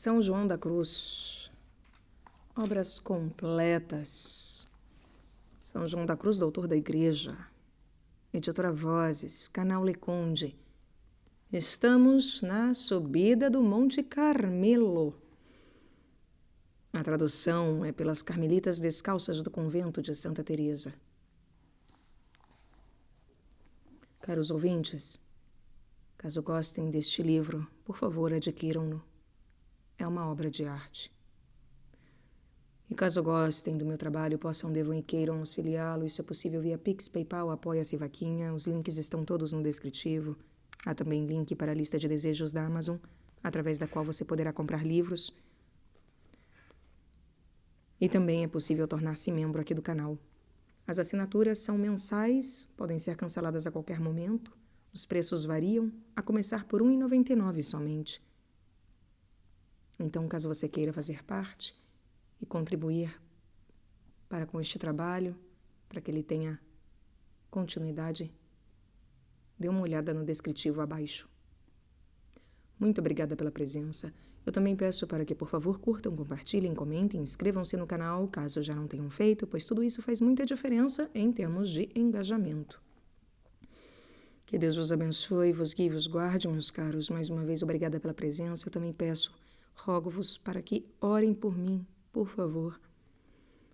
São João da Cruz, obras completas. São João da Cruz, doutor da Igreja, editora Vozes, canal Leconde. Estamos na subida do Monte Carmelo. A tradução é pelas Carmelitas Descalças do Convento de Santa Teresa. Caros ouvintes, caso gostem deste livro, por favor, adquiram-no. É uma obra de arte. E caso gostem do meu trabalho, possam, devam e queiram auxiliá-lo, isso é possível via Pix, PayPal, Apoia-se Vaquinha, os links estão todos no descritivo. Há também link para a lista de desejos da Amazon, através da qual você poderá comprar livros. E também é possível tornar-se membro aqui do canal. As assinaturas são mensais, podem ser canceladas a qualquer momento. Os preços variam, a começar por R$ 1,99 somente. Então, caso você queira fazer parte e contribuir para com este trabalho, para que ele tenha continuidade, dê uma olhada no descritivo abaixo. Muito obrigada pela presença. Eu também peço para que, por favor, curtam, compartilhem, comentem, inscrevam-se no canal, caso já não tenham feito, pois tudo isso faz muita diferença em termos de engajamento. Que Deus vos abençoe, vos guie e vos guarde, meus caros. Mais uma vez, obrigada pela presença. Eu também rogo-vos para que orem por mim, por favor.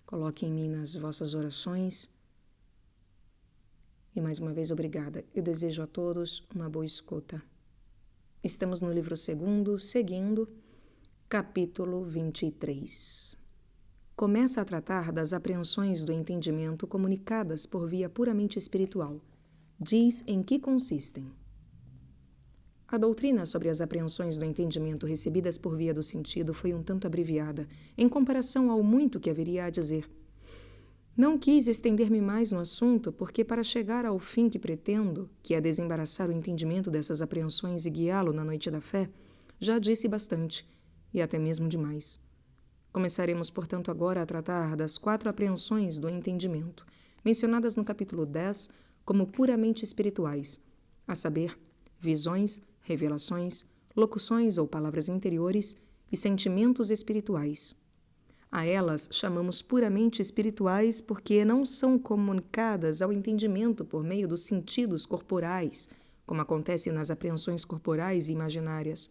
Coloquem em mim nas vossas orações. E mais uma vez, obrigada. Eu desejo a todos uma boa escuta. Estamos no livro 2º, seguindo, capítulo 23. Começa a tratar das apreensões do entendimento comunicadas por via puramente espiritual. Diz em que consistem. A doutrina sobre as apreensões do entendimento recebidas por via do sentido foi um tanto abreviada, em comparação ao muito que haveria a dizer. Não quis estender-me mais no assunto, porque para chegar ao fim que pretendo, que é desembaraçar o entendimento dessas apreensões e guiá-lo na noite da fé, já disse bastante, e até mesmo demais. Começaremos, portanto, agora a tratar das 4 apreensões do entendimento, mencionadas no capítulo 10 como puramente espirituais, a saber, visões, revelações, locuções ou palavras interiores e sentimentos espirituais. A elas chamamos puramente espirituais porque não são comunicadas ao entendimento por meio dos sentidos corporais, como acontece nas apreensões corporais e imaginárias,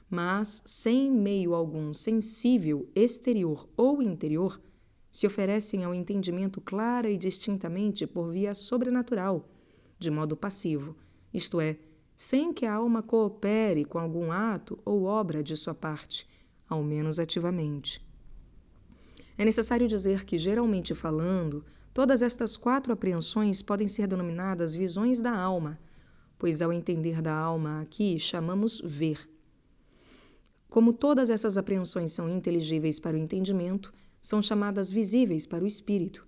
mas sem meio algum sensível, exterior ou interior, se oferecem ao entendimento clara e distintamente por via sobrenatural, de modo passivo, isto é, sem que a alma coopere com algum ato ou obra de sua parte, ao menos ativamente. É necessário dizer que, geralmente falando, todas estas 4 apreensões podem ser denominadas visões da alma, pois ao entender da alma aqui chamamos ver. Como todas essas apreensões são inteligíveis para o entendimento, são chamadas visíveis para o espírito.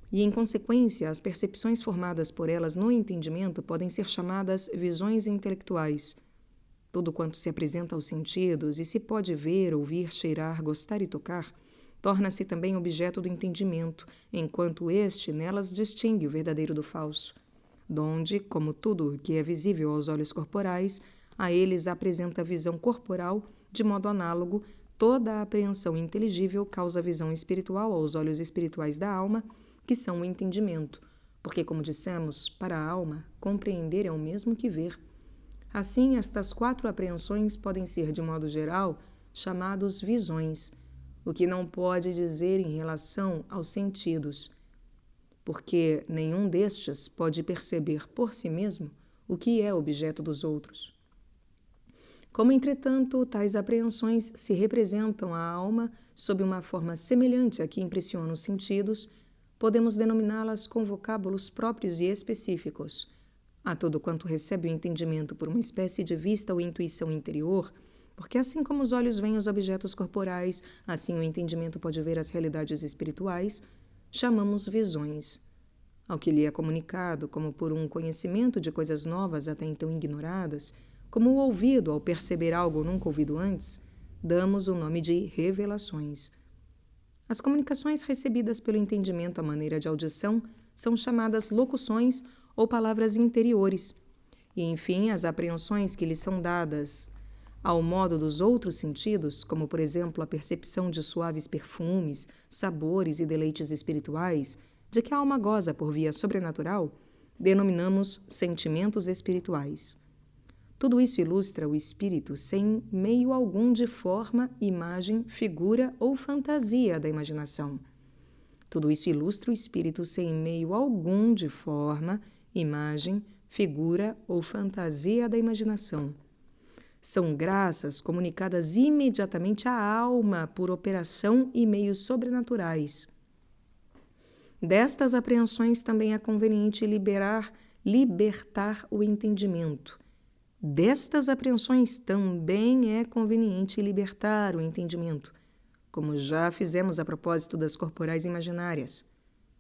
E, em consequência, as percepções formadas por elas no entendimento podem ser chamadas visões intelectuais. Tudo quanto se apresenta aos sentidos e se pode ver, ouvir, cheirar, gostar e tocar, torna-se também objeto do entendimento, enquanto este nelas distingue o verdadeiro do falso, donde, como tudo que é visível aos olhos corporais, a eles apresenta a visão corporal, de modo análogo, toda a apreensão inteligível causa visão espiritual aos olhos espirituais da alma, que são o entendimento, porque, como dissemos, para a alma, compreender é o mesmo que ver. Assim, estas 4 apreensões podem ser, de modo geral, chamados visões, o que não pode dizer em relação aos sentidos, porque nenhum destes pode perceber por si mesmo o que é objeto dos outros. Como, entretanto, tais apreensões se representam à alma sob uma forma semelhante à que impressiona os sentidos, podemos denominá-las com vocábulos próprios e específicos. A todo quanto recebe o entendimento por uma espécie de vista ou intuição interior, porque assim como os olhos veem os objetos corporais, assim o entendimento pode ver as realidades espirituais, chamamos visões. Ao que lhe é comunicado, como por um conhecimento de coisas novas até então ignoradas, como o ouvido ao perceber algo nunca ouvido antes, damos o nome de revelações. As comunicações recebidas pelo entendimento à maneira de audição são chamadas locuções ou palavras interiores, e, enfim, as apreensões que lhes são dadas ao modo dos outros sentidos, como por exemplo a percepção de suaves perfumes, sabores e deleites espirituais, de que a alma goza por via sobrenatural, denominamos sentimentos espirituais. Tudo isso ilustra o espírito sem meio algum de forma, imagem, figura ou fantasia da imaginação. Tudo isso ilustra o espírito sem meio algum de forma, imagem, figura ou fantasia da imaginação. São graças comunicadas imediatamente à alma por operação e meios sobrenaturais. Destas apreensões também é conveniente libertar o entendimento. Destas apreensões também é conveniente libertar o entendimento, como já fizemos a propósito das corporais imaginárias,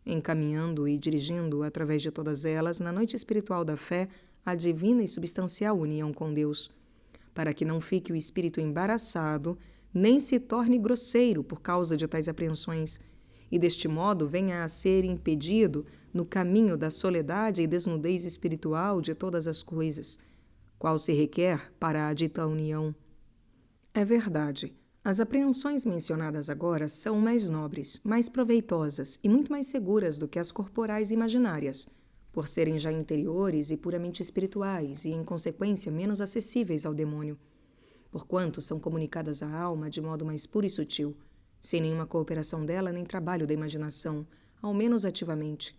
encaminhando e dirigindo através de todas elas, na noite espiritual da fé, a divina e substancial união com Deus, para que não fique o espírito embaraçado, nem se torne grosseiro por causa de tais apreensões, e deste modo venha a ser impedido no caminho da soledade e desnudez espiritual de todas as coisas, qual se requer para a dita união. É verdade, as apreensões mencionadas agora são mais nobres, mais proveitosas e muito mais seguras do que as corporais imaginárias, por serem já interiores e puramente espirituais e, em consequência, menos acessíveis ao demônio, porquanto são comunicadas à alma de modo mais puro e sutil, sem nenhuma cooperação dela nem trabalho da imaginação, ao menos ativamente.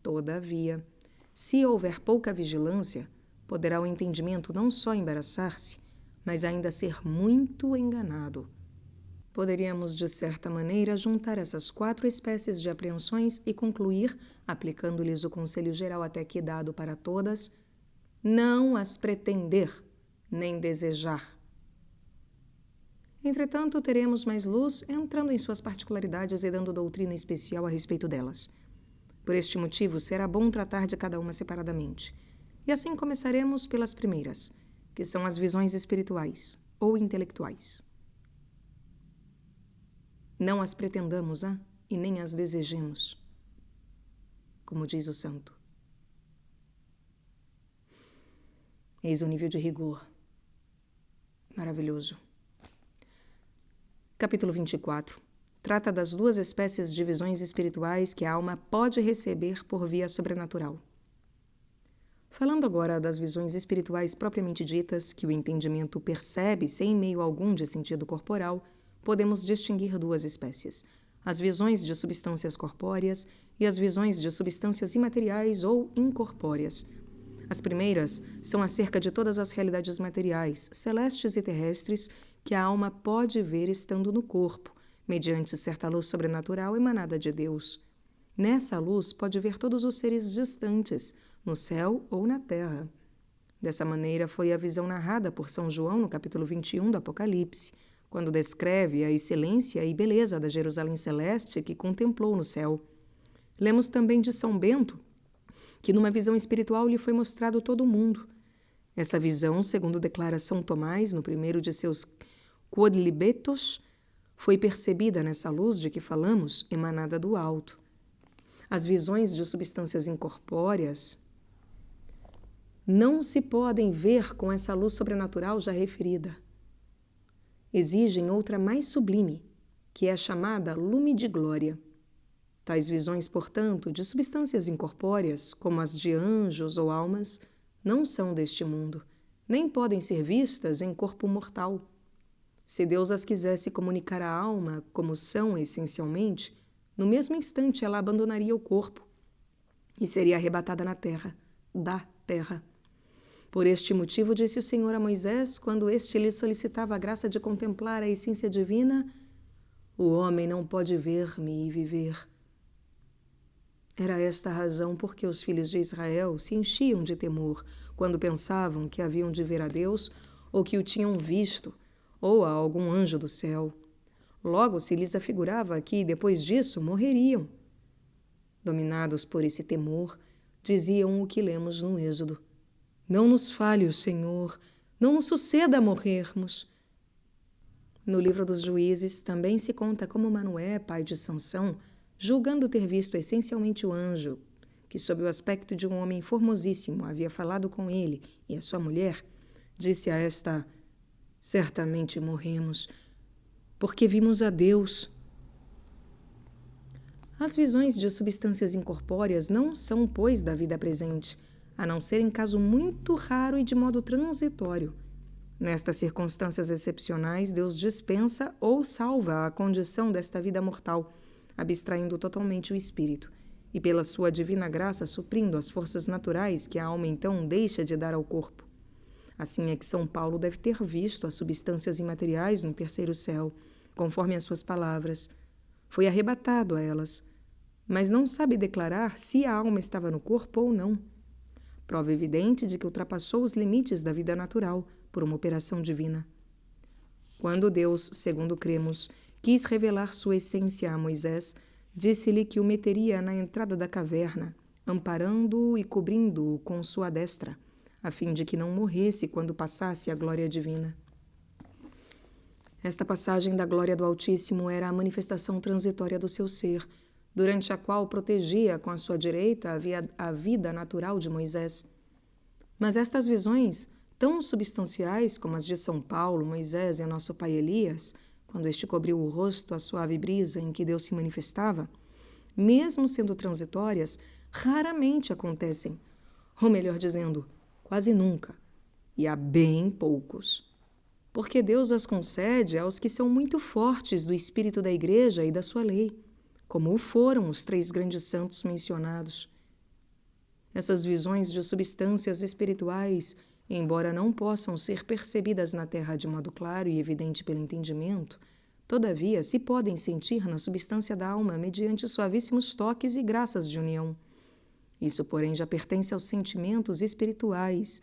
Todavia, se houver pouca vigilância, poderá o entendimento não só embaraçar-se, mas ainda ser muito enganado. Poderíamos, de certa maneira, juntar essas 4 espécies de apreensões e concluir, aplicando-lhes o conselho geral até aqui dado para todas, não as pretender, nem desejar. Entretanto, teremos mais luz entrando em suas particularidades e dando doutrina especial a respeito delas. Por este motivo, será bom tratar de cada uma separadamente. E assim começaremos pelas primeiras, que são as visões espirituais ou intelectuais. Não as pretendamos, e nem as desejemos, como diz o santo. Eis o nível de rigor. Maravilhoso. Capítulo 24. Trata das 2 espécies de visões espirituais que a alma pode receber por via sobrenatural. Falando agora das visões espirituais propriamente ditas, que o entendimento percebe sem meio algum de sentido corporal, podemos distinguir 2 espécies: as visões de substâncias corpóreas e as visões de substâncias imateriais ou incorpóreas. As primeiras são acerca de todas as realidades materiais, celestes e terrestres, que a alma pode ver estando no corpo, mediante certa luz sobrenatural emanada de Deus. Nessa luz pode ver todos os seres distantes, no céu ou na terra. Dessa maneira foi a visão narrada por São João no capítulo 21 do Apocalipse, quando descreve a excelência e beleza da Jerusalém celeste que contemplou no céu. Lemos também de São Bento, que numa visão espiritual lhe foi mostrado todo o mundo. Essa visão, segundo declara São Tomás no primeiro de seus quodlibetos, foi percebida nessa luz de que falamos, emanada do alto. As visões de substâncias incorpóreas não se podem ver com essa luz sobrenatural já referida. Exigem outra mais sublime, que é chamada lume de glória. Tais visões, portanto, de substâncias incorpóreas, como as de anjos ou almas, não são deste mundo, nem podem ser vistas em corpo mortal. Se Deus as quisesse comunicar à alma como são essencialmente, no mesmo instante ela abandonaria o corpo e seria arrebatada na terra, da terra. Por este motivo, disse o Senhor a Moisés, quando este lhe solicitava a graça de contemplar a essência divina: o homem não pode ver-me e viver. Era esta a razão por que os filhos de Israel se enchiam de temor quando pensavam que haviam de ver a Deus ou que o tinham visto, ou a algum anjo do céu. Logo se lhes afigurava que, depois disso, morreriam. Dominados por esse temor, diziam o que lemos no Êxodo: não nos falhe o Senhor, não nos suceda morrermos. No livro dos Juízes também se conta como Manoé, pai de Sansão, julgando ter visto essencialmente o anjo, que sob o aspecto de um homem formosíssimo havia falado com ele e a sua mulher, disse a esta: Certamente morremos, porque vimos a Deus. As visões de substâncias incorpóreas não são, pois, da vida presente, a não ser em caso muito raro e de modo transitório. Nestas circunstâncias excepcionais, Deus dispensa ou salva a condição desta vida mortal, abstraindo totalmente o espírito, e pela sua divina graça suprindo as forças naturais que a alma então deixa de dar ao corpo. Assim é que São Paulo deve ter visto as substâncias imateriais no terceiro céu, conforme as suas palavras. Foi arrebatado a elas, mas não sabe declarar se a alma estava no corpo ou não. Prova evidente de que ultrapassou os limites da vida natural por uma operação divina. Quando Deus, segundo cremos, quis revelar sua essência a Moisés, disse-lhe que o meteria na entrada da caverna, amparando-o e cobrindo-o com sua destra, a fim de que não morresse quando passasse a glória divina. Esta passagem da glória do Altíssimo era a manifestação transitória do seu ser, durante a qual protegia com a sua direita a vida natural de Moisés. Mas estas visões, tão substanciais como as de São Paulo, Moisés e nosso pai Elias, quando este cobriu o rosto à suave brisa em que Deus se manifestava, mesmo sendo transitórias, raramente acontecem, ou melhor dizendo, quase nunca, e há bem poucos. Porque Deus as concede aos que são muito fortes do espírito da Igreja e da sua lei, como o foram os 3 grandes santos mencionados. Essas visões de substâncias espirituais, embora não possam ser percebidas na terra de modo claro e evidente pelo entendimento, todavia se podem sentir na substância da alma mediante suavíssimos toques e graças de união. Isso, porém, já pertence aos sentimentos espirituais,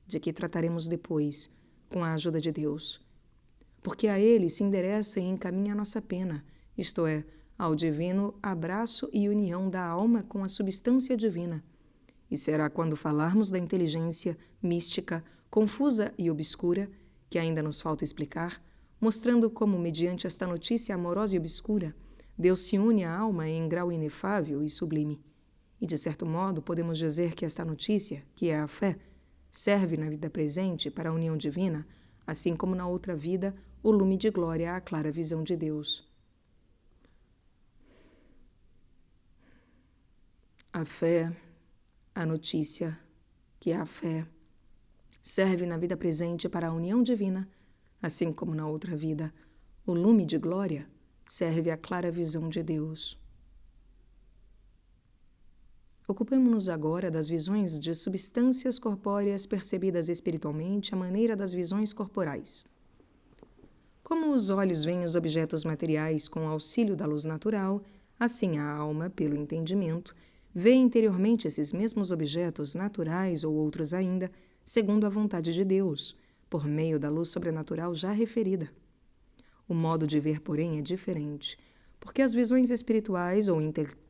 de que trataremos depois, com a ajuda de Deus. Porque a Ele se endereça e encaminha a nossa pena, isto é, ao divino abraço e união da alma com a substância divina. E será quando falarmos da inteligência mística, confusa e obscura, que ainda nos falta explicar, mostrando como, mediante esta notícia amorosa e obscura, Deus se une à alma em grau inefável e sublime. E, de certo modo, podemos dizer que esta notícia, que é a fé, serve na vida presente para a união divina, assim como na outra vida o lume de glória à clara visão de Deus. A fé, a notícia, que é a fé, serve na vida presente para a união divina, assim como na outra vida o lume de glória serve à clara visão de Deus. Ocupemo-nos agora das visões de substâncias corpóreas percebidas espiritualmente à maneira das visões corporais. Como os olhos veem os objetos materiais com o auxílio da luz natural, assim a alma, pelo entendimento, vê interiormente esses mesmos objetos naturais ou outros ainda, segundo a vontade de Deus, por meio da luz sobrenatural já referida. O modo de ver, porém, é diferente, porque as visões espirituais ou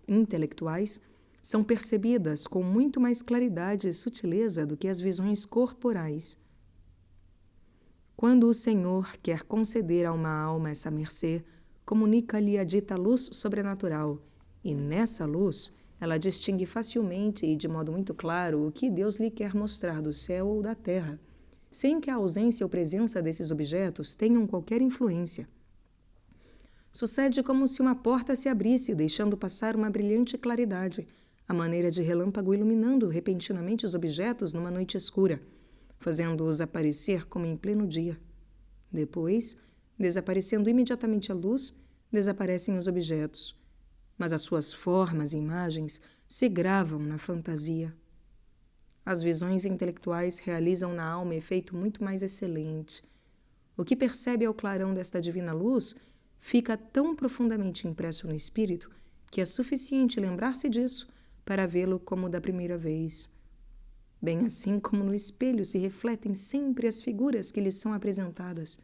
intelectuais são percebidas com muito mais claridade e sutileza do que as visões corporais. Quando o Senhor quer conceder a uma alma essa mercê, comunica-lhe a dita luz sobrenatural, e nessa luz ela distingue facilmente e de modo muito claro o que Deus lhe quer mostrar do céu ou da terra, sem que a ausência ou presença desses objetos tenham qualquer influência. Sucede como se uma porta se abrisse, deixando passar uma brilhante claridade, à maneira de relâmpago iluminando repentinamente os objetos numa noite escura, fazendo-os aparecer como em pleno dia. Depois, desaparecendo imediatamente a luz, desaparecem os objetos, mas as suas formas e imagens se gravam na fantasia. As visões intelectuais realizam na alma efeito muito mais excelente. O que percebe ao clarão desta divina luz fica tão profundamente impresso no espírito que é suficiente lembrar-se disso para vê-lo como da primeira vez. Bem assim como no espelho se refletem sempre as figuras que lhes são apresentadas.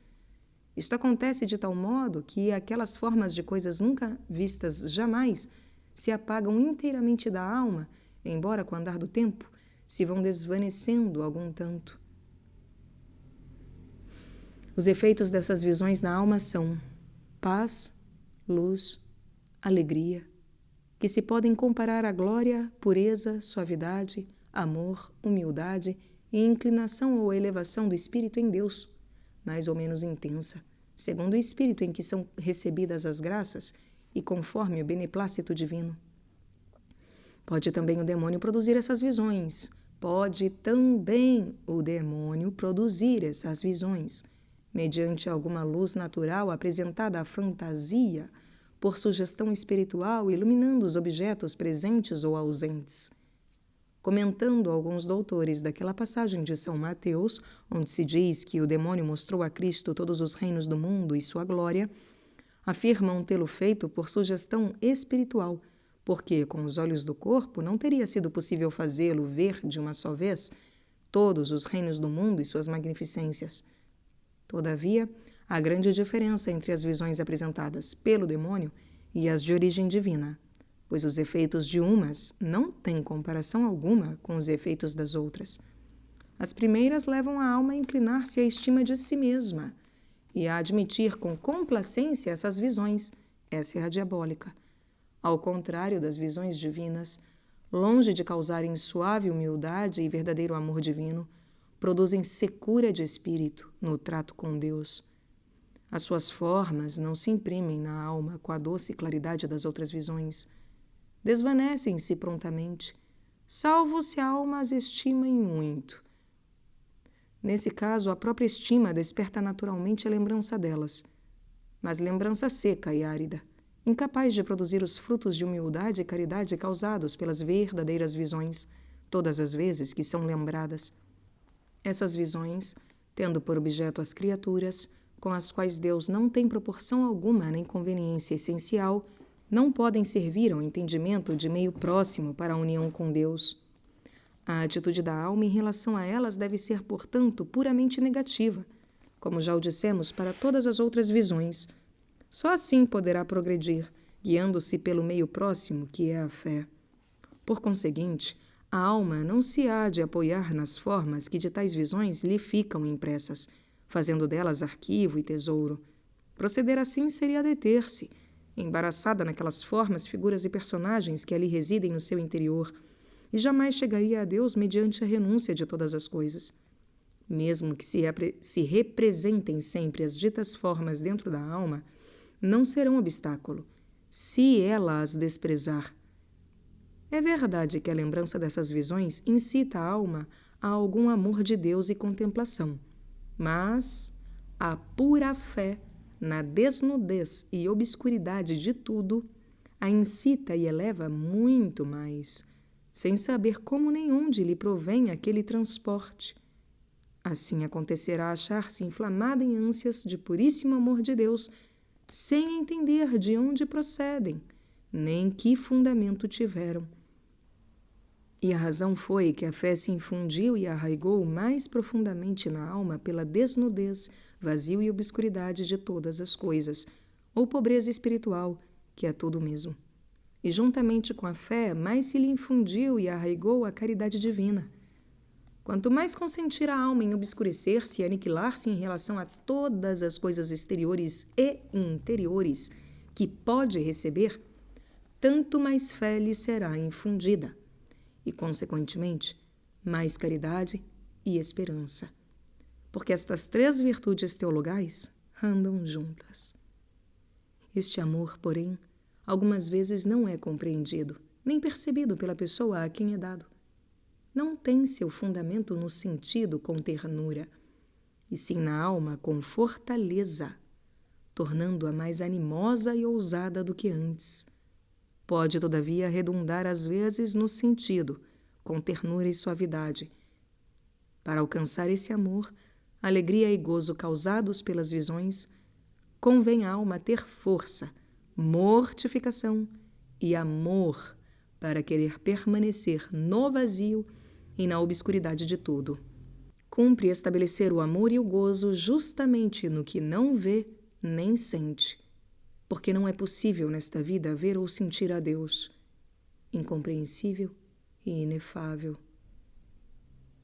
Isto acontece de tal modo que aquelas formas de coisas nunca vistas jamais se apagam inteiramente da alma, embora com o andar do tempo se vão desvanecendo algum tanto. Os efeitos dessas visões na alma são paz, luz, alegria, que se podem comparar à glória, pureza, suavidade, amor, humildade e inclinação ou elevação do espírito em Deus, mais ou menos intensa, segundo o espírito em que são recebidas as graças e conforme o beneplácito divino. Pode também o demônio produzir essas visões. Mediante alguma luz natural apresentada à fantasia, por sugestão espiritual, iluminando os objetos presentes ou ausentes. Comentando alguns doutores daquela passagem de São Mateus, onde se diz que o demônio mostrou a Cristo todos os reinos do mundo e sua glória, afirmam tê-lo feito por sugestão espiritual, porque com os olhos do corpo não teria sido possível fazê-lo ver de uma só vez todos os reinos do mundo e suas magnificências. Todavia, há grande diferença entre as visões apresentadas pelo demônio e as de origem divina, pois os efeitos de umas não têm comparação alguma com os efeitos das outras. As primeiras levam a alma a inclinar-se à estima de si mesma e a admitir com complacência essas visões. Essa é a diabólica. Ao contrário das visões divinas, longe de causarem suave humildade e verdadeiro amor divino, produzem secura de espírito no trato com Deus. As suas formas não se imprimem na alma com a doce claridade das outras visões. Desvanecem-se prontamente, salvo se a alma as estima em muito. Nesse caso, a própria estima desperta naturalmente a lembrança delas, mas lembrança seca e árida, incapaz de produzir os frutos de humildade e caridade causados pelas verdadeiras visões, todas as vezes que são lembradas. Essas visões, tendo por objeto as criaturas, com as quais Deus não tem proporção alguma nem conveniência essencial, não podem servir ao entendimento de meio próximo para a união com Deus. A atitude da alma em relação a elas deve ser, portanto, puramente negativa, como já o dissemos para todas as outras visões. Só assim poderá progredir, guiando-se pelo meio próximo, que é a fé. Por conseguinte, a alma não se há de apoiar nas formas que de tais visões lhe ficam impressas, fazendo delas arquivo e tesouro. Proceder assim seria deter-se, embaraçada naquelas formas, figuras e personagens que ali residem no seu interior, e jamais chegaria a Deus mediante a renúncia de todas as coisas. Mesmo que se representem sempre as ditas formas dentro da alma, não serão obstáculo, se ela as desprezar. É verdade que a lembrança dessas visões incita a alma a algum amor de Deus e contemplação, mas a pura fé na desnudez e obscuridade de tudo a incita e eleva muito mais, sem saber como nem onde lhe provém aquele transporte. Assim acontecerá achar-se inflamada em ânsias de puríssimo amor de Deus, sem entender de onde procedem, nem que fundamento tiveram. E a razão foi que a fé se infundiu e arraigou mais profundamente na alma pela desnudez, vazio e obscuridade de todas as coisas, ou pobreza espiritual, que é tudo mesmo. E juntamente com a fé, mais se lhe infundiu e arraigou a caridade divina. Quanto mais consentir a alma em obscurecer-se e aniquilar-se em relação a todas as coisas exteriores e interiores que pode receber, tanto mais fé lhe será infundida, e, consequentemente, mais caridade e esperança. Porque estas três virtudes teologais andam juntas. Este amor, porém, algumas vezes não é compreendido, nem percebido pela pessoa a quem é dado. Não tem seu fundamento no sentido com ternura, e sim na alma com fortaleza, tornando-a mais animosa e ousada do que antes. Pode, todavia, redundar às vezes no sentido, com ternura e suavidade. Para alcançar esse amor, alegria e gozo causados pelas visões, convém à alma ter força, mortificação e amor para querer permanecer no vazio e na obscuridade de tudo. Cumpre estabelecer o amor e o gozo justamente no que não vê nem sente, porque não é possível nesta vida ver ou sentir a Deus, incompreensível e inefável.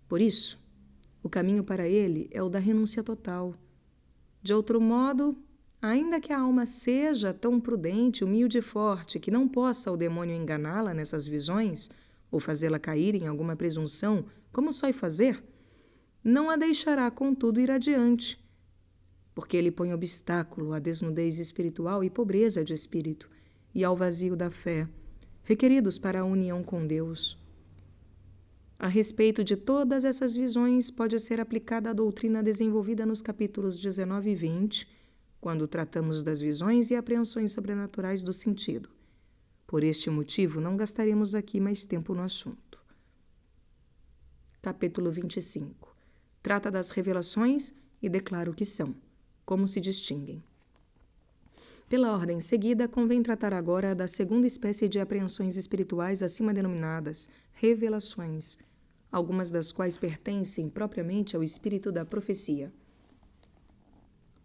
Por isso, o caminho para ele é o da renúncia total. De outro modo, ainda que a alma seja tão prudente, humilde e forte que não possa o demônio enganá-la nessas visões ou fazê-la cair em alguma presunção, como só fazer, não a deixará, contudo, ir adiante, porque ele põe obstáculo à desnudez espiritual e pobreza de espírito, e ao vazio da fé, requeridos para a união com Deus. A respeito de todas essas visões, pode ser aplicada a doutrina desenvolvida nos capítulos 19 e 20, quando tratamos das visões e apreensões sobrenaturais do sentido. Por este motivo, não gastaremos aqui mais tempo no assunto. Capítulo 25. Trata das revelações e declara o que são, como se distinguem. Pela ordem seguida, convém tratar agora da segunda espécie de apreensões espirituais acima denominadas revelações, algumas das quais pertencem propriamente ao espírito da profecia.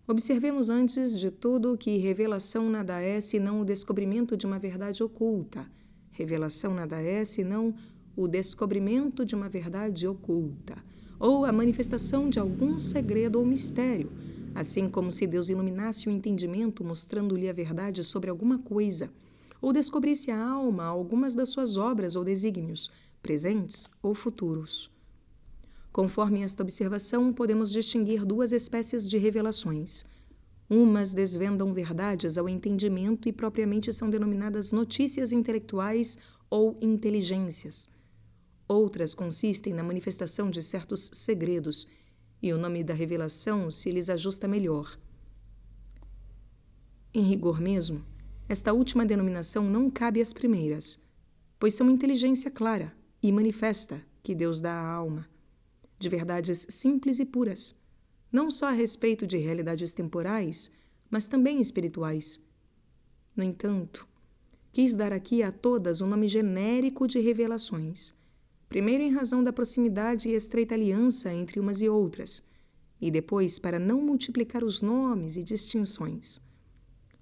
Observemos antes de tudo que revelação nada é senão o descobrimento de uma verdade oculta. Revelação nada é senão o descobrimento de uma verdade oculta, ou a manifestação de algum segredo ou mistério, assim como se Deus iluminasse o entendimento mostrando-lhe a verdade sobre alguma coisa, ou descobrisse à alma algumas das suas obras ou desígnios, presentes ou futuros. Conforme esta observação, podemos distinguir duas espécies de revelações. Umas desvendam verdades ao entendimento e propriamente são denominadas notícias intelectuais ou inteligências. Outras consistem na manifestação de certos segredos, e o nome da revelação se lhes ajusta melhor. Em rigor mesmo, esta última denominação não cabe às primeiras, pois são inteligência clara e manifesta que Deus dá à alma, de verdades simples e puras, não só a respeito de realidades temporais, mas também espirituais. No entanto, quis dar aqui a todas um nome genérico de revelações, primeiro em razão da proximidade e estreita aliança entre umas e outras, e depois para não multiplicar os nomes e distinções.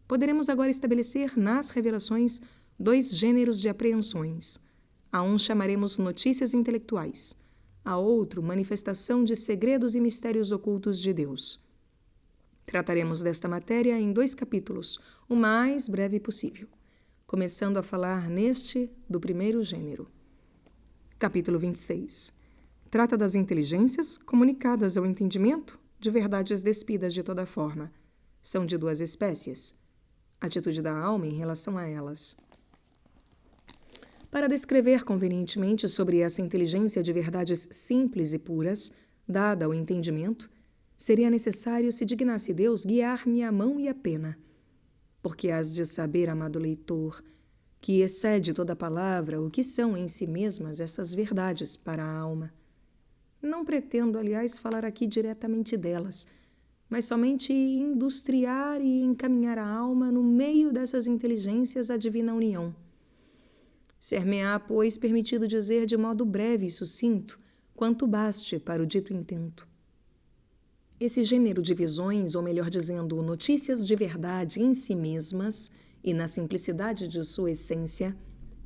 Poderemos agora estabelecer nas revelações dois gêneros de apreensões. A um chamaremos notícias intelectuais, a outro manifestação de segredos e mistérios ocultos de Deus. Trataremos desta matéria em 2 capítulos, o mais breve possível, começando a falar neste do primeiro gênero. Capítulo 26. Trata das inteligências comunicadas ao entendimento de verdades despidas de toda forma. São de duas espécies. Atitude da alma em relação a elas. Para descrever convenientemente sobre essa inteligência de verdades simples e puras, dada ao entendimento, seria necessário, se dignasse Deus, guiar-me a mão e a pena. Porque hás de saber, amado leitor, que excede toda palavra o que são em si mesmas essas verdades para a alma. Não pretendo, aliás, falar aqui diretamente delas, mas somente industriar e encaminhar a alma no meio dessas inteligências à divina união. Ser-me-á, pois, permitido dizer de modo breve e sucinto quanto baste para o dito intento. Esse gênero de visões, ou melhor dizendo, notícias de verdade em si mesmas e na simplicidade de sua essência,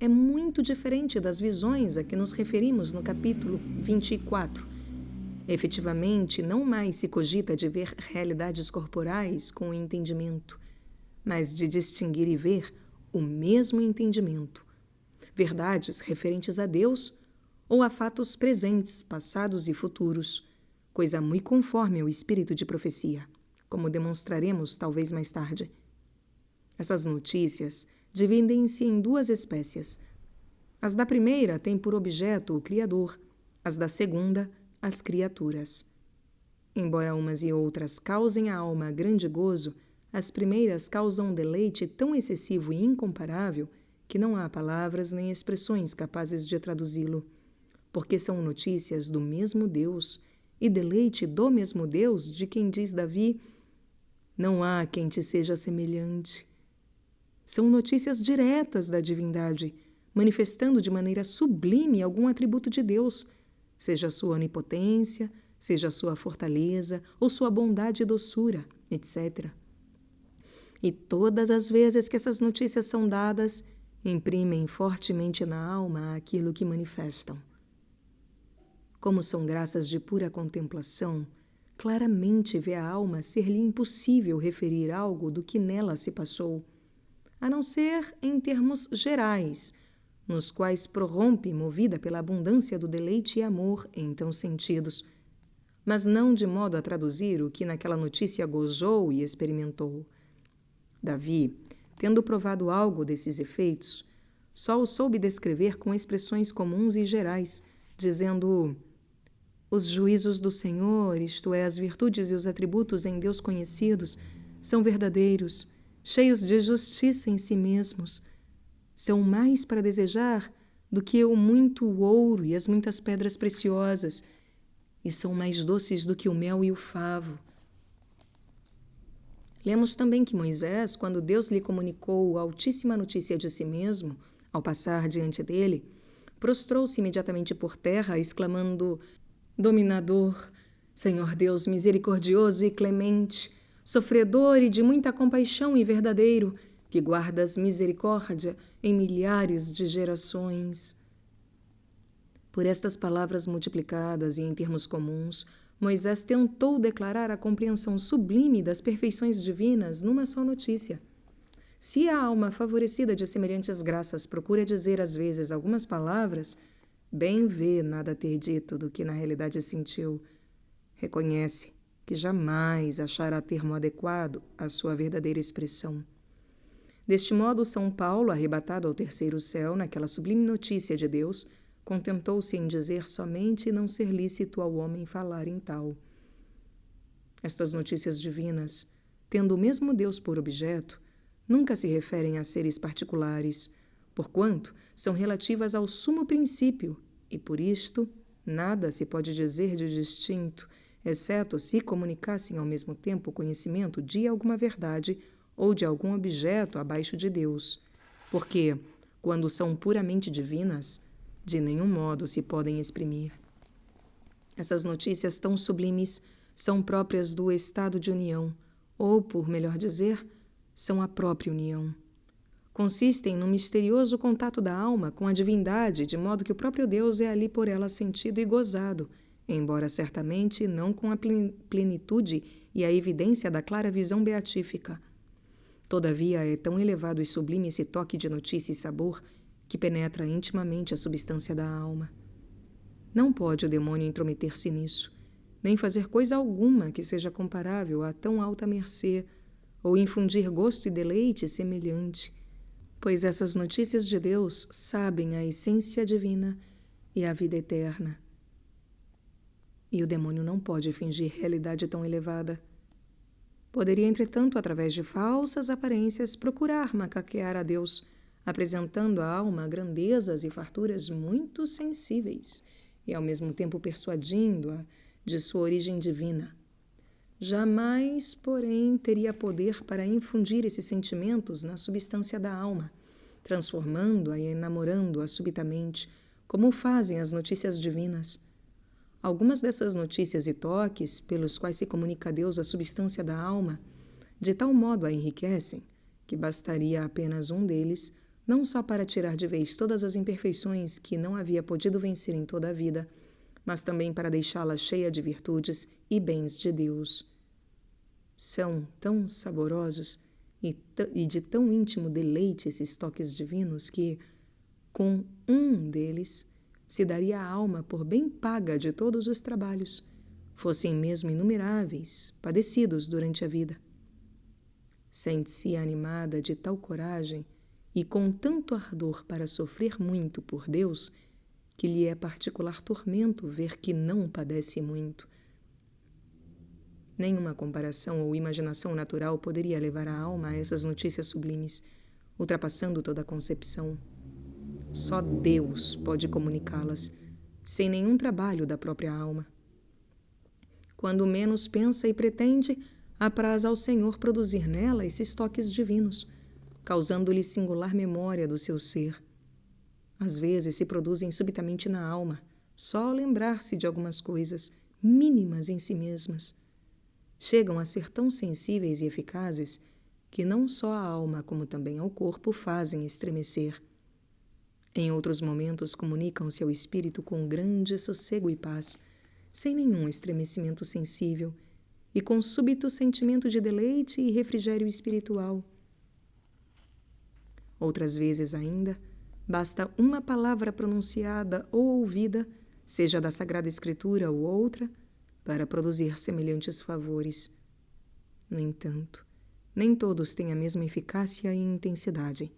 é muito diferente das visões a que nos referimos no capítulo 24. Efetivamente, não mais se cogita de ver realidades corporais com o entendimento, mas de distinguir e ver o mesmo entendimento. Verdades referentes a Deus ou a fatos presentes, passados e futuros, coisa muito conforme ao espírito de profecia, como demonstraremos talvez mais tarde. Essas notícias dividem-se em duas espécies. As da primeira têm por objeto o Criador, as da segunda, as criaturas. Embora umas e outras causem à alma grande gozo, as primeiras causam um deleite tão excessivo e incomparável que não há palavras nem expressões capazes de traduzi-lo, porque são notícias do mesmo Deus e deleite do mesmo Deus, de quem diz Davi: não há quem te seja semelhante. São notícias diretas da divindade, manifestando de maneira sublime algum atributo de Deus, seja a sua onipotência, seja a sua fortaleza ou sua bondade e doçura, etc. E todas as vezes que essas notícias são dadas, imprimem fortemente na alma aquilo que manifestam. Como são graças de pura contemplação, claramente vê a alma ser-lhe impossível referir algo do que nela se passou, a não ser em termos gerais, nos quais prorrompe movida pela abundância do deleite e amor em tão sentidos, mas não de modo a traduzir o que naquela notícia gozou e experimentou. Davi, tendo provado algo desses efeitos, só o soube descrever com expressões comuns e gerais, dizendo: os juízos do Senhor, isto é, as virtudes e os atributos em Deus conhecidos, são verdadeiros, cheios de justiça em si mesmos. São mais para desejar do que o muito ouro e as muitas pedras preciosas, e são mais doces do que o mel e o favo. Lemos também que Moisés, quando Deus lhe comunicou a altíssima notícia de si mesmo, ao passar diante dele, prostrou-se imediatamente por terra, exclamando: Dominador, Senhor Deus misericordioso e clemente, sofredor e de muita compaixão e verdadeiro, que guardas misericórdia em milhares de gerações. Por estas palavras multiplicadas e em termos comuns, Moisés tentou declarar a compreensão sublime das perfeições divinas numa só notícia. Se a alma favorecida de semelhantes graças procura dizer às vezes algumas palavras, bem vê nada ter dito do que na realidade sentiu. Reconhece que jamais achará termo adequado à sua verdadeira expressão. Deste modo, São Paulo, arrebatado ao terceiro céu, naquela sublime notícia de Deus, contentou-se em dizer somente não ser lícito ao homem falar em tal. Estas notícias divinas, tendo o mesmo Deus por objeto, nunca se referem a seres particulares, porquanto são relativas ao sumo princípio, e por isto nada se pode dizer de distinto, exceto se comunicassem ao mesmo tempo o conhecimento de alguma verdade ou de algum objeto abaixo de Deus, porque, quando são puramente divinas, de nenhum modo se podem exprimir. Essas notícias tão sublimes são próprias do estado de união, ou, por melhor dizer, são a própria união. Consistem no misterioso contato da alma com a divindade, de modo que o próprio Deus é ali por ela sentido e gozado, embora certamente não com a plenitude e a evidência da clara visão beatífica. Todavia, é tão elevado e sublime esse toque de notícia e sabor que penetra intimamente a substância da alma. Não pode o demônio intrometer-se nisso, nem fazer coisa alguma que seja comparável a tão alta mercê, ou infundir gosto e deleite semelhante, pois essas notícias de Deus sabem a essência divina e a vida eterna. E o demônio não pode fingir realidade tão elevada. Poderia, entretanto, através de falsas aparências, procurar macaquear a Deus, apresentando à alma grandezas e farturas muito sensíveis e, ao mesmo tempo, persuadindo-a de sua origem divina. Jamais, porém, teria poder para infundir esses sentimentos na substância da alma, transformando-a e enamorando-a subitamente, como fazem as notícias divinas. Algumas dessas notícias e toques, pelos quais se comunica a Deus a substância da alma, de tal modo a enriquecem, que bastaria apenas um deles, não só para tirar de vez todas as imperfeições que não havia podido vencer em toda a vida, mas também para deixá-la cheia de virtudes e bens de Deus. São tão saborosos e de tão íntimo deleite esses toques divinos que, com um deles, se daria a alma por bem paga de todos os trabalhos, fossem mesmo inumeráveis, padecidos durante a vida. Sente-se animada de tal coragem e com tanto ardor para sofrer muito por Deus, que lhe é particular tormento ver que não padece muito. Nenhuma comparação ou imaginação natural poderia levar a alma a essas notícias sublimes, ultrapassando toda a concepção. Só Deus pode comunicá-las, sem nenhum trabalho da própria alma. Quando menos pensa e pretende, apraz ao Senhor produzir nela esses toques divinos, causando-lhe singular memória do seu ser. Às vezes se produzem subitamente na alma, só ao lembrar-se de algumas coisas, mínimas em si mesmas. Chegam a ser tão sensíveis e eficazes que não só a alma, como também ao corpo, fazem estremecer. Em outros momentos comunicam-se ao espírito com grande sossego e paz, sem nenhum estremecimento sensível e com súbito sentimento de deleite e refrigério espiritual. Outras vezes ainda, basta uma palavra pronunciada ou ouvida, seja da Sagrada Escritura ou outra, para produzir semelhantes favores. No entanto, nem todos têm a mesma eficácia e intensidade,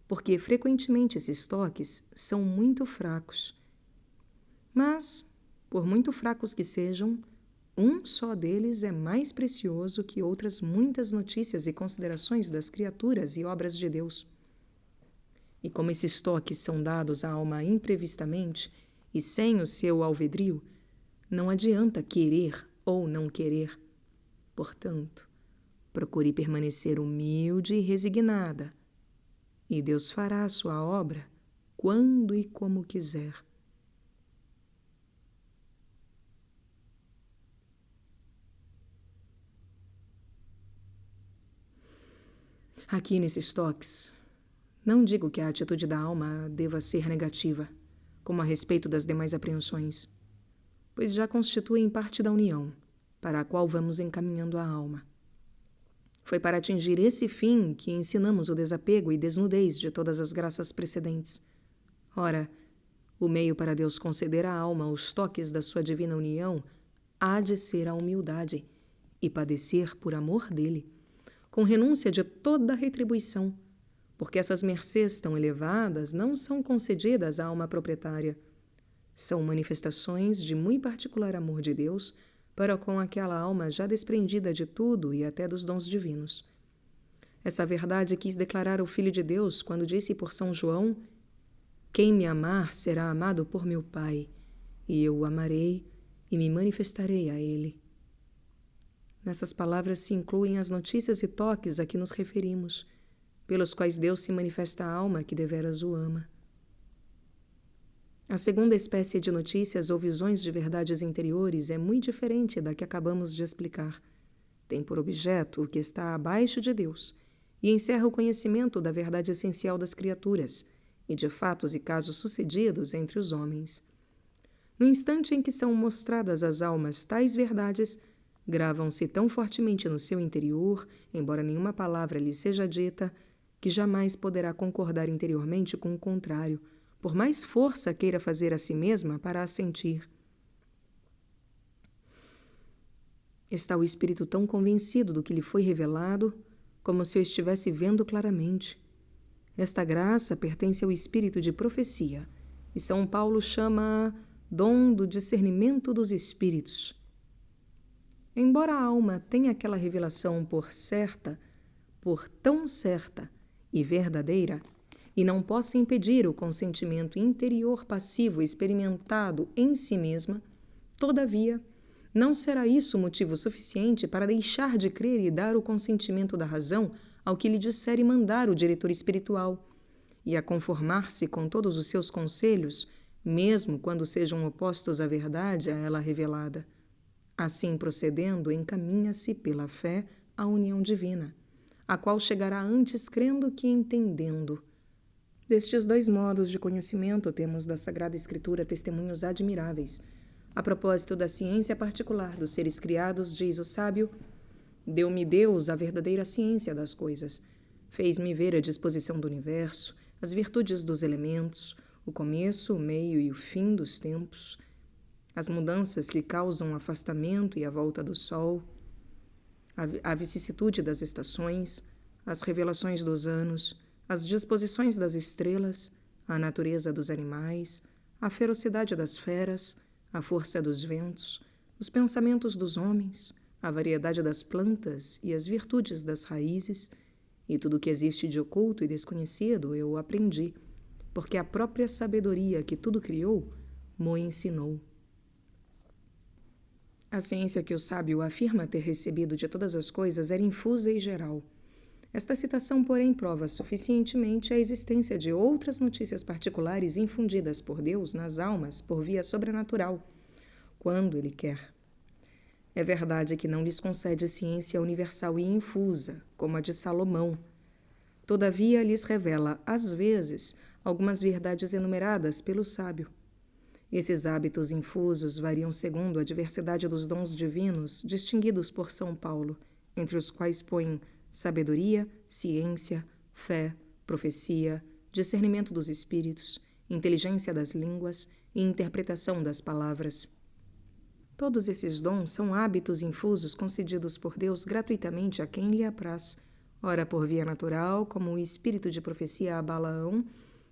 porque frequentemente esses toques são muito fracos. Mas, por muito fracos que sejam, um só deles é mais precioso que outras muitas notícias e considerações das criaturas e obras de Deus. E como esses toques são dados à alma imprevistamente e sem o seu alvedrio, não adianta querer ou não querer. Portanto, procure permanecer humilde e resignada, e Deus fará a sua obra quando e como quiser. Aqui nesses toques, não digo que a atitude da alma deva ser negativa, como a respeito das demais apreensões, pois já constituem parte da união, para a qual vamos encaminhando a alma. Foi para atingir esse fim que ensinamos o desapego e desnudez de todas as graças precedentes. Ora, o meio para Deus conceder à alma os toques da sua divina união há de ser a humildade e padecer por amor dele, com renúncia de toda retribuição, porque essas mercês tão elevadas não são concedidas à alma proprietária. São manifestações de muito particular amor de Deus para com aquela alma já desprendida de tudo e até dos dons divinos. Essa verdade quis declarar o Filho de Deus quando disse por São João: "Quem me amar será amado por meu Pai, e eu o amarei e me manifestarei a ele." Nessas palavras se incluem as notícias e toques a que nos referimos, pelos quais Deus se manifesta à alma que deveras o ama. A segunda espécie de notícias ou visões de verdades interiores é muito diferente da que acabamos de explicar. Tem por objeto o que está abaixo de Deus e encerra o conhecimento da verdade essencial das criaturas e de fatos e casos sucedidos entre os homens. No instante em que são mostradas às almas tais verdades, gravam-se tão fortemente no seu interior, embora nenhuma palavra lhe seja dita, que jamais poderá concordar interiormente com o contrário, por mais força queira fazer a si mesma para assentir. Está o espírito tão convencido do que lhe foi revelado, como se o estivesse vendo claramente. Esta graça pertence ao espírito de profecia, e São Paulo chama dom do discernimento dos espíritos. Embora a alma tenha aquela revelação por tão certa e verdadeira, e não possa impedir o consentimento interior passivo experimentado em si mesma, todavia, não será isso motivo suficiente para deixar de crer e dar o consentimento da razão ao que lhe disser e mandar o diretor espiritual, e a conformar-se com todos os seus conselhos, mesmo quando sejam opostos à verdade a ela revelada. Assim procedendo, encaminha-se pela fé à união divina, a qual chegará antes crendo que entendendo. Destes dois modos de conhecimento temos da Sagrada Escritura testemunhos admiráveis. A propósito da ciência particular dos seres criados, diz o sábio: "Deu-me Deus a verdadeira ciência das coisas. Fez-me ver a disposição do universo, as virtudes dos elementos, o começo, o meio e o fim dos tempos, as mudanças que causam o afastamento e a volta do sol, a vicissitude das estações, as revelações dos anos, as disposições das estrelas, a natureza dos animais, a ferocidade das feras, a força dos ventos, os pensamentos dos homens, a variedade das plantas e as virtudes das raízes, e tudo o que existe de oculto e desconhecido eu aprendi, porque a própria sabedoria que tudo criou mo ensinou." A ciência que o sábio afirma ter recebido de todas as coisas era infusa e geral. Esta citação, porém, prova suficientemente a existência de outras notícias particulares infundidas por Deus nas almas por via sobrenatural, quando Ele quer. É verdade que não lhes concede ciência universal e infusa, como a de Salomão. Todavia, lhes revela, às vezes, algumas verdades enumeradas pelo sábio. Esses hábitos infusos variam segundo a diversidade dos dons divinos distinguidos por São Paulo, entre os quais põe sabedoria, ciência, fé, profecia, discernimento dos espíritos, inteligência das línguas e interpretação das palavras. Todos esses dons são hábitos infusos concedidos por Deus gratuitamente a quem lhe apraz, ora por via natural, como o espírito de profecia a Balaão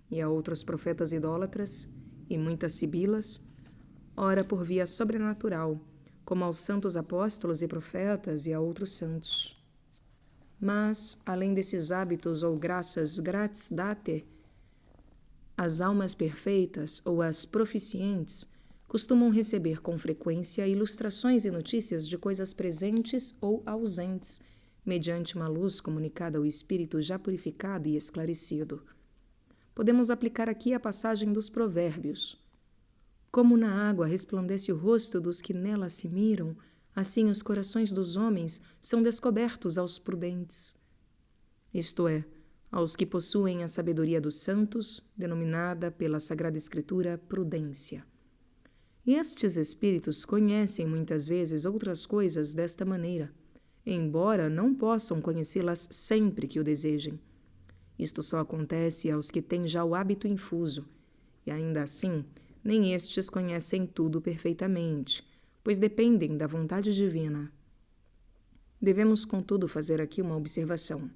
e a outros profetas idólatras e muitas sibilas, ora por via sobrenatural, como aos santos apóstolos e profetas e a outros santos. Mas, além desses hábitos ou graças gratis date, as almas perfeitas ou as proficientes costumam receber com frequência ilustrações e notícias de coisas presentes ou ausentes, mediante uma luz comunicada ao espírito já purificado e esclarecido. Podemos aplicar aqui a passagem dos Provérbios. Como na água resplandece o rosto dos que nela se miram, assim os corações dos homens são descobertos aos prudentes. Isto é, aos que possuem a sabedoria dos santos, denominada pela Sagrada Escritura prudência. E estes espíritos conhecem muitas vezes outras coisas desta maneira, embora não possam conhecê-las sempre que o desejem. Isto só acontece aos que têm já o hábito infuso, e ainda assim, nem estes conhecem tudo perfeitamente, pois dependem da vontade divina. Devemos, contudo, fazer aqui uma observação.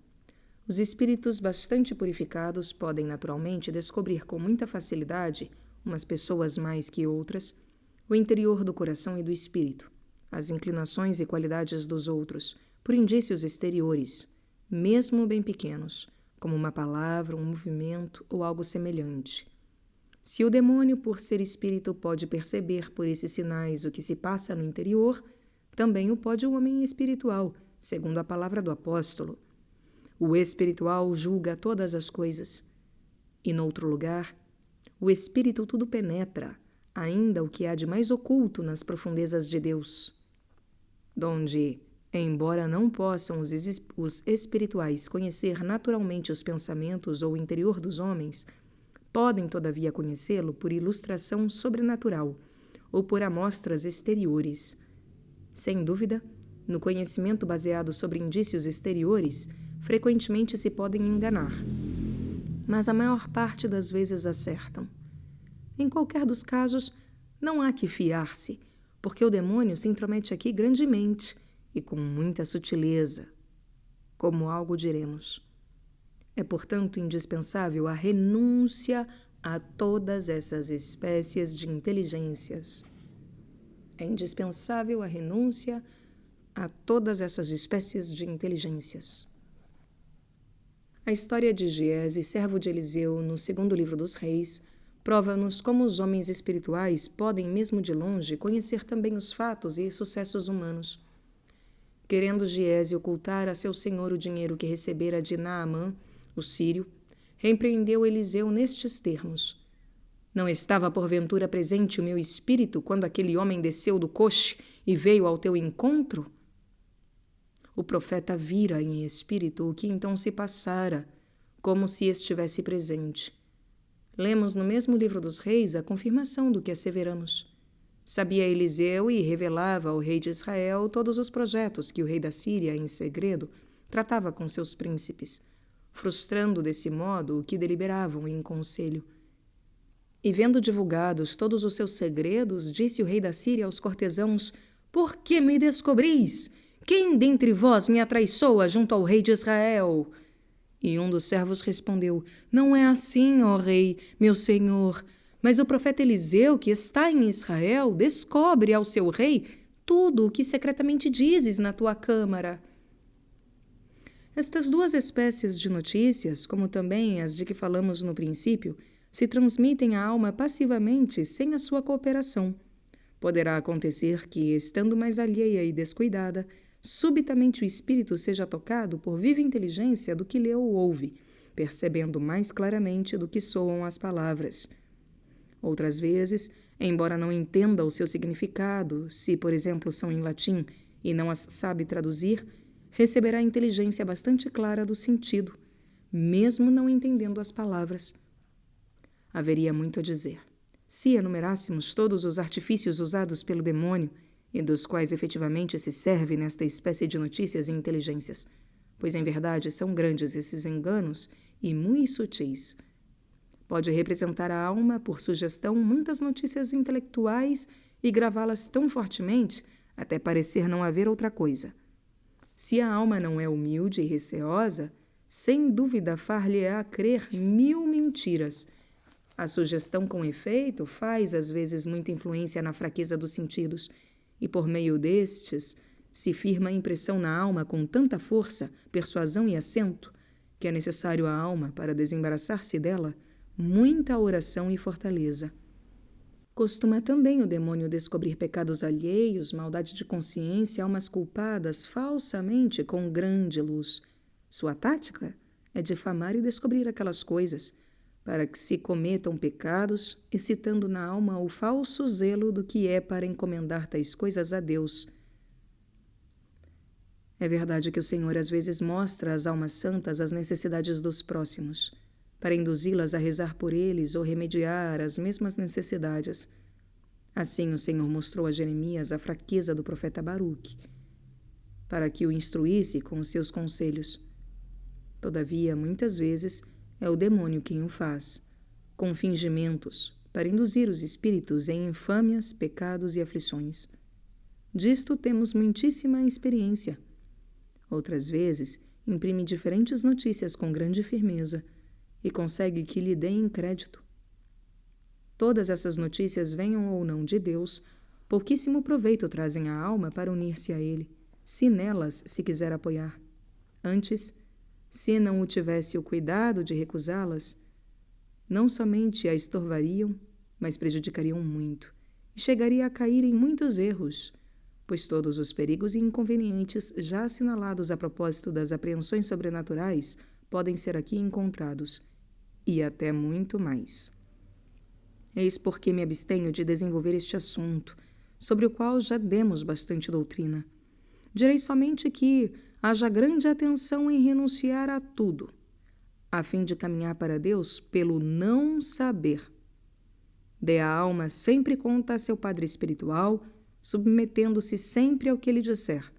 Os espíritos bastante purificados podem naturalmente descobrir com muita facilidade, umas pessoas mais que outras, o interior do coração e do espírito, as inclinações e qualidades dos outros, por indícios exteriores, mesmo bem pequenos, como uma palavra, um movimento ou algo semelhante. Se o demônio, por ser espírito, pode perceber por esses sinais o que se passa no interior, também o pode o homem espiritual, segundo a palavra do apóstolo. O espiritual julga todas as coisas. E, noutro lugar, o espírito tudo penetra, ainda o que há de mais oculto nas profundezas de Deus, donde, embora não possam os espirituais conhecer naturalmente os pensamentos ou o interior dos homens, podem, todavia, conhecê-lo por ilustração sobrenatural ou por amostras exteriores. Sem dúvida, no conhecimento baseado sobre indícios exteriores, frequentemente se podem enganar, mas a maior parte das vezes acertam. Em qualquer dos casos, não há que fiar-se, porque o demônio se intromete aqui grandemente e com muita sutileza, como algo diremos. É, portanto, indispensável a renúncia a todas essas espécies de inteligências. É indispensável a renúncia a todas essas espécies de inteligências. A história de Giese, servo de Eliseu, no segundo livro dos Reis, prova-nos como os homens espirituais podem, mesmo de longe, conhecer também os fatos e sucessos humanos. Querendo Giese ocultar a seu senhor o dinheiro que recebera de Naamã, o sírio, repreendeu Eliseu nestes termos: Não estava porventura presente o meu espírito quando aquele homem desceu do coche e veio ao teu encontro? O profeta vira em espírito o que então se passara, como se estivesse presente. Lemos no mesmo livro dos Reis a confirmação do que asseveramos. Sabia Eliseu e revelava ao rei de Israel todos os projetos que o rei da Síria, em segredo, tratava com seus príncipes, frustrando desse modo o que deliberavam em conselho. E vendo divulgados todos os seus segredos, disse o rei da Síria aos cortesãos: Por que me descobris? Quem dentre vós me atraiçoa junto ao rei de Israel? E um dos servos respondeu: Não é assim, ó rei, meu senhor, mas o profeta Eliseu, que está em Israel, descobre ao seu rei tudo o que secretamente dizes na tua câmara. Estas duas espécies de notícias, como também as de que falamos no princípio, se transmitem à alma passivamente sem a sua cooperação. Poderá acontecer que, estando mais alheia e descuidada, subitamente o espírito seja tocado por viva inteligência do que lê ou ouve, percebendo mais claramente do que soam as palavras. Outras vezes, embora não entenda o seu significado, se, por exemplo, são em latim e não as sabe traduzir, receberá inteligência bastante clara do sentido, mesmo não entendendo as palavras. Haveria muito a dizer, se enumerássemos todos os artifícios usados pelo demônio e dos quais efetivamente se serve nesta espécie de notícias e inteligências, pois em verdade são grandes esses enganos e muito sutis. Pode representar à alma, por sugestão, muitas notícias intelectuais e gravá-las tão fortemente até parecer não haver outra coisa. Se a alma não é humilde e receosa, sem dúvida far-lhe-á crer 1000 mentiras. A sugestão com efeito faz, às vezes, muita influência na fraqueza dos sentidos, e por meio destes se firma a impressão na alma com tanta força, persuasão e acento, que é necessário à alma, para desembaraçar-se dela, muita oração e fortaleza. Costuma também o demônio descobrir pecados alheios, maldade de consciência, almas culpadas falsamente com grande luz. Sua tática é difamar e descobrir aquelas coisas, para que se cometam pecados, excitando na alma o falso zelo do que é para encomendar tais coisas a Deus. É verdade que o Senhor às vezes mostra às almas santas as necessidades dos próximos, para induzi-las a rezar por eles ou remediar as mesmas necessidades. Assim o Senhor mostrou a Jeremias a fraqueza do profeta Baruque, para que o instruísse com os seus conselhos. Todavia, muitas vezes, é o demônio quem o faz, com fingimentos, para induzir os espíritos em infâmias, pecados e aflições. Disto temos muitíssima experiência. Outras vezes, imprime diferentes notícias com grande firmeza e consegue que lhe deem crédito. Todas essas notícias, venham ou não de Deus, pouquíssimo proveito trazem à alma para unir-se a ele, se nelas se quiser apoiar. Antes, se não o tivesse o cuidado de recusá-las, não somente a estorvariam, mas prejudicariam muito, e chegaria a cair em muitos erros, pois todos os perigos e inconvenientes já assinalados a propósito das apreensões sobrenaturais podem ser aqui encontrados, e até muito mais. Eis porque me abstenho de desenvolver este assunto, sobre o qual já demos bastante doutrina. Direi somente que haja grande atenção em renunciar a tudo, a fim de caminhar para Deus pelo não saber. Dê a alma sempre conta a seu padre espiritual, submetendo-se sempre ao que ele disser.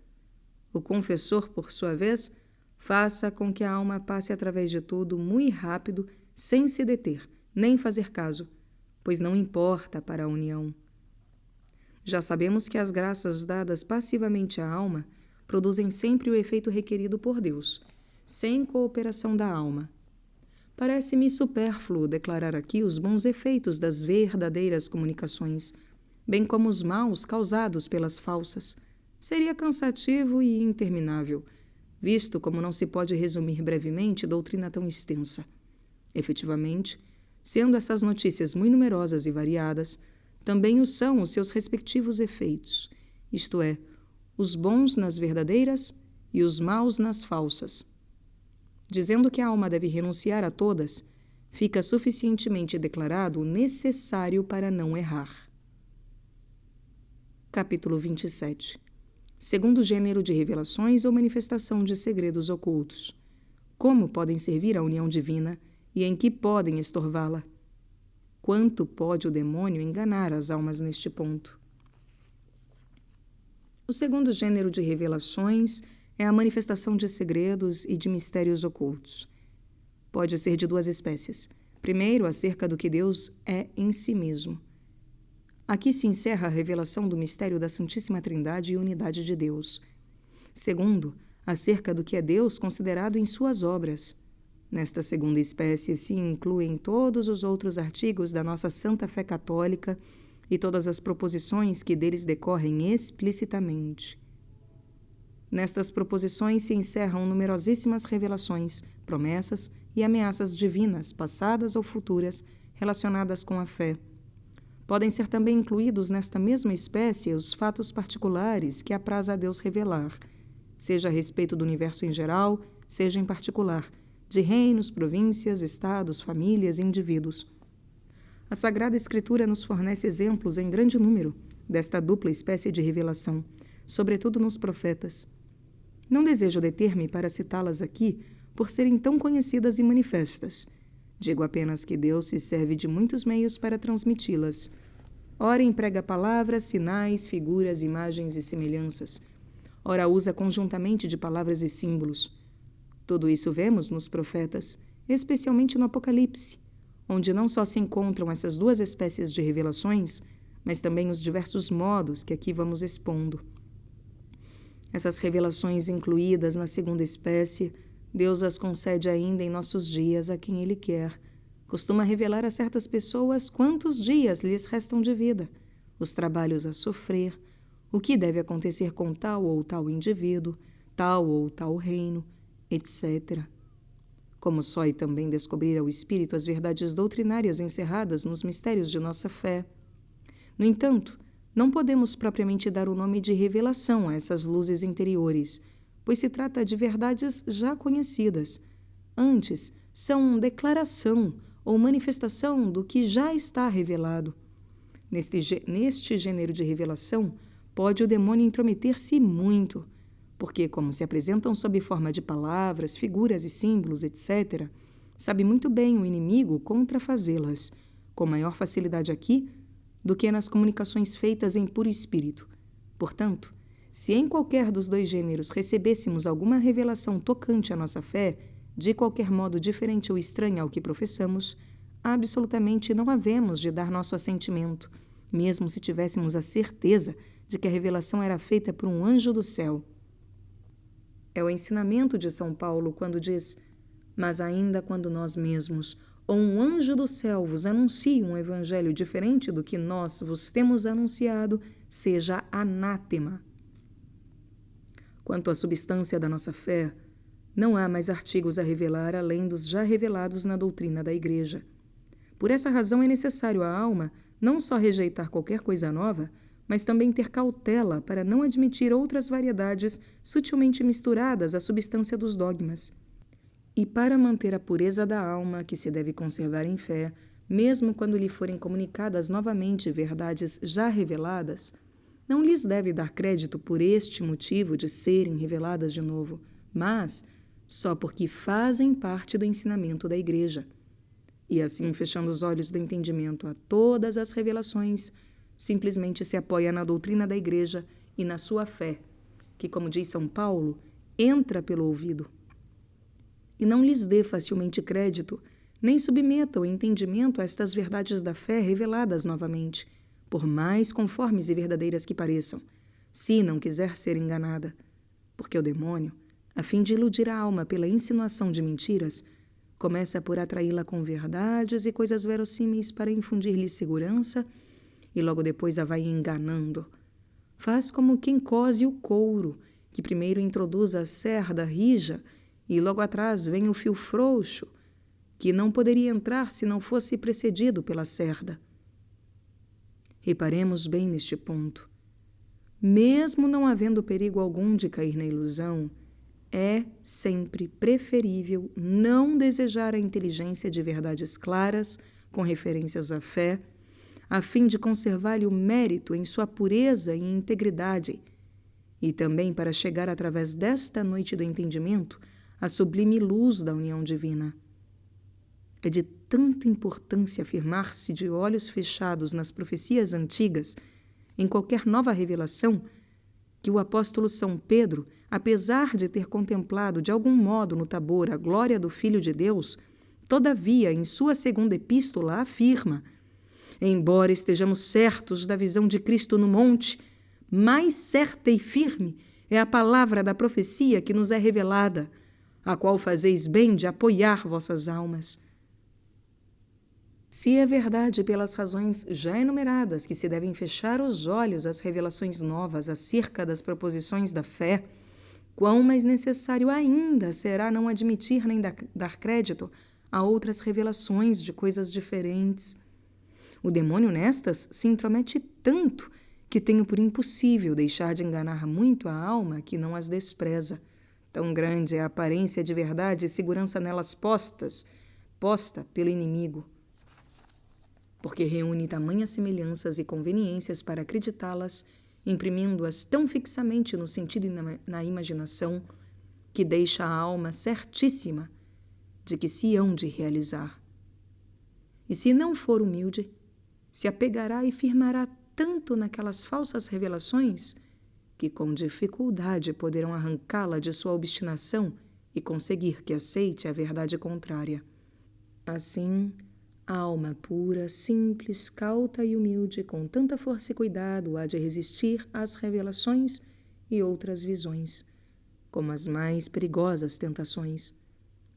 O confessor, por sua vez, faça com que a alma passe através de tudo muito rápido, sem se deter, nem fazer caso, pois não importa para a união. Já sabemos que as graças dadas passivamente à alma produzem sempre o efeito requerido por Deus, sem cooperação da alma. Parece-me supérfluo declarar aqui os bons efeitos das verdadeiras comunicações, bem como os maus causados pelas falsas. Seria cansativo e interminável, visto como não se pode resumir brevemente doutrina tão extensa. Efetivamente, sendo essas notícias muito numerosas e variadas, também o são os seus respectivos efeitos, isto é, os bons nas verdadeiras e os maus nas falsas. Dizendo que a alma deve renunciar a todas, fica suficientemente declarado o necessário para não errar. Capítulo 27. Segundo gênero de revelações ou manifestação de segredos ocultos. Como podem servir à união divina e em que podem estorvá-la? Quanto pode o demônio enganar as almas neste ponto? O segundo gênero de revelações é a manifestação de segredos e de mistérios ocultos. Pode ser de duas espécies. Primeiro, acerca do que Deus é em si mesmo. Aqui se encerra a revelação do mistério da Santíssima Trindade e unidade de Deus. Segundo, acerca do que é Deus considerado em suas obras. Nesta segunda espécie se incluem todos os outros artigos da nossa Santa Fé Católica e todas as proposições que deles decorrem explicitamente. Nestas proposições se encerram numerosíssimas revelações, promessas e ameaças divinas, passadas ou futuras, relacionadas com a fé. Podem ser também incluídos nesta mesma espécie os fatos particulares que apraz a Deus revelar, seja a respeito do universo em geral, seja em particular, de reinos, províncias, estados, famílias e indivíduos. A Sagrada Escritura nos fornece exemplos em grande número desta dupla espécie de revelação, sobretudo nos profetas. Não desejo deter-me para citá-las aqui por serem tão conhecidas e manifestas. Digo apenas que Deus se serve de muitos meios para transmiti-las. Ora emprega palavras, sinais, figuras, imagens e semelhanças. Ora usa conjuntamente de palavras e símbolos. Tudo isso vemos nos profetas, especialmente no Apocalipse, onde não só se encontram essas duas espécies de revelações, mas também os diversos modos que aqui vamos expondo. Essas revelações incluídas na segunda espécie, Deus as concede ainda em nossos dias a quem Ele quer. Costuma revelar a certas pessoas quantos dias lhes restam de vida, os trabalhos a sofrer, o que deve acontecer com tal ou tal indivíduo, tal ou tal reino, etc. Como só e também descobrir ao Espírito as verdades doutrinárias encerradas nos mistérios de nossa fé. No entanto, não podemos propriamente dar o nome de revelação a essas luzes interiores, pois se trata de verdades já conhecidas. Antes, são declaração ou manifestação do que já está revelado. Neste gênero de revelação, pode o demônio intrometer-se muito, porque, como se apresentam sob forma de palavras, figuras e símbolos, etc., sabe muito bem o inimigo contrafazê-las, com maior facilidade aqui do que nas comunicações feitas em puro espírito. Portanto, se em qualquer dos dois gêneros recebêssemos alguma revelação tocante à nossa fé, de qualquer modo diferente ou estranha ao que professamos, absolutamente não havemos de dar nosso assentimento, mesmo se tivéssemos a certeza de que a revelação era feita por um anjo do céu. É o ensinamento de São Paulo quando diz: mas ainda quando nós mesmos, ou um anjo do céu vos anuncia um evangelho diferente do que nós vos temos anunciado, seja anátema. Quanto à substância da nossa fé, não há mais artigos a revelar além dos já revelados na doutrina da Igreja. Por essa razão é necessário à alma não só rejeitar qualquer coisa nova, mas também ter cautela para não admitir outras variedades sutilmente misturadas à substância dos dogmas. E para manter a pureza da alma, que se deve conservar em fé, mesmo quando lhe forem comunicadas novamente verdades já reveladas, não lhes deve dar crédito por este motivo de serem reveladas de novo, mas só porque fazem parte do ensinamento da Igreja. E assim, fechando os olhos do entendimento a todas as revelações, simplesmente se apoia na doutrina da Igreja e na sua fé, que, como diz São Paulo, entra pelo ouvido. E não lhes dê facilmente crédito, nem submeta o entendimento a estas verdades da fé reveladas novamente, por mais conformes e verdadeiras que pareçam, se não quiser ser enganada, porque o demônio, a fim de iludir a alma pela insinuação de mentiras, começa por atraí-la com verdades e coisas verossímeis para infundir-lhe segurança e logo depois a vai enganando. Faz como quem cose o couro, que primeiro introduz a cerda rija e logo atrás vem o fio frouxo, que não poderia entrar se não fosse precedido pela cerda. Reparemos bem neste ponto. Mesmo não havendo perigo algum de cair na ilusão, é sempre preferível não desejar a inteligência de verdades claras, com referências à fé, a fim de conservar-lhe o mérito em sua pureza e integridade, e também para chegar através desta noite do entendimento à sublime luz da união divina. É de tanta importância afirmar-se de olhos fechados nas profecias antigas, em qualquer nova revelação, que o apóstolo São Pedro, apesar de ter contemplado de algum modo no Tabor a glória do Filho de Deus, todavia, em sua segunda epístola, afirma: embora estejamos certos da visão de Cristo no monte, mais certa e firme é a palavra da profecia que nos é revelada, a qual fazeis bem de apoiar vossas almas. Se é verdade pelas razões já enumeradas que se devem fechar os olhos às revelações novas acerca das proposições da fé, quão mais necessário ainda será não admitir nem dar crédito a outras revelações de coisas diferentes. O demônio nestas se intromete tanto que tenho por impossível deixar de enganar muito a alma que não as despreza. Tão grande é a aparência de verdade e segurança nelas posta pelo inimigo, porque reúne tamanhas semelhanças e conveniências para acreditá-las, imprimindo-as tão fixamente no sentido e na imaginação, que deixa a alma certíssima de que se hão de realizar. E se não for humilde, se apegará e firmará tanto naquelas falsas revelações que com dificuldade poderão arrancá-la de sua obstinação e conseguir que aceite a verdade contrária. Assim, A alma pura, simples, cauta e humilde, com tanta força e cuidado, há de resistir às revelações e outras visões, como as mais perigosas tentações,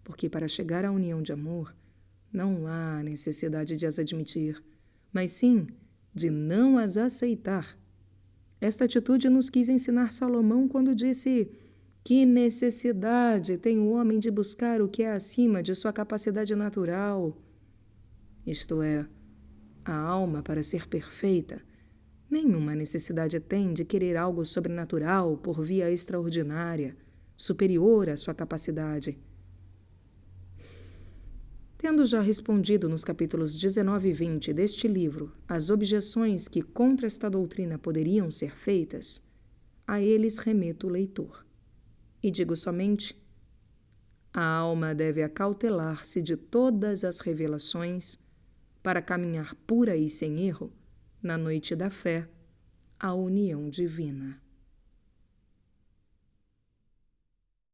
porque para chegar à união de amor, não há necessidade de as admitir, mas sim de não as aceitar. Esta atitude nos quis ensinar Salomão quando disse: que necessidade tem o homem de buscar o que é acima de sua capacidade natural? Isto é, a alma, para ser perfeita, nenhuma necessidade tem de querer algo sobrenatural por via extraordinária, superior à sua capacidade. Tendo já respondido nos capítulos 19 e 20 deste livro as objeções que contra esta doutrina poderiam ser feitas, a eles remeto o leitor. E digo somente: a alma deve acautelar-se de todas as revelações para caminhar pura e sem erro, na noite da fé, à união divina.